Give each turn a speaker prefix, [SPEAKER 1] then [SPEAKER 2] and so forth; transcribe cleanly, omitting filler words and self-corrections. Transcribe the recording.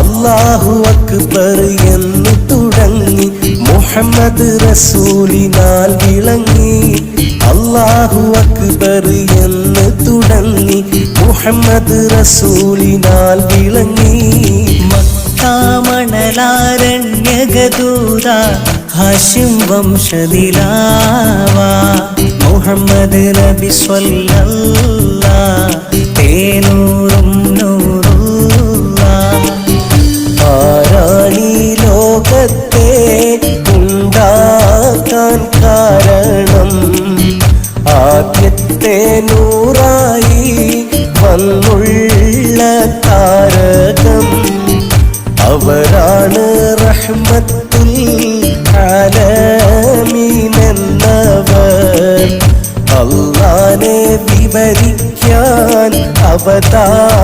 [SPEAKER 1] അല്ലാഹു അക്ബർ എന്ന് തുടങ്ങി മുഹമ്മദ് റസൂലിനാൽ വിളങ്ങി. അല്ലാഹു അക്ബർ എന്ന് തുടങ്ങി മുഹമ്മദ് റസൂലിനാൽ വിളങ്ങി.
[SPEAKER 2] മക്കാമണലാരണ്യകദൂത ഹാഷിം വംശനിലാവ മുഹമ്മദ് നബി സ്വല്ലല്ലാഹ് തേനൂറും നൂറുല്ലാഹ്.
[SPEAKER 1] ആരാണീ ലോകത്തെ ഉണ്ടാക്കാൻ കാരണം? ആദ്യത്തെ നൂറായി വന്നുള്ള താരകം അവരാണ് റഹ്മത്തുൽ ആലമീൻ എന്നവർ. അല്ലാഹനെ വിവരിക്കാൻ അവതാരം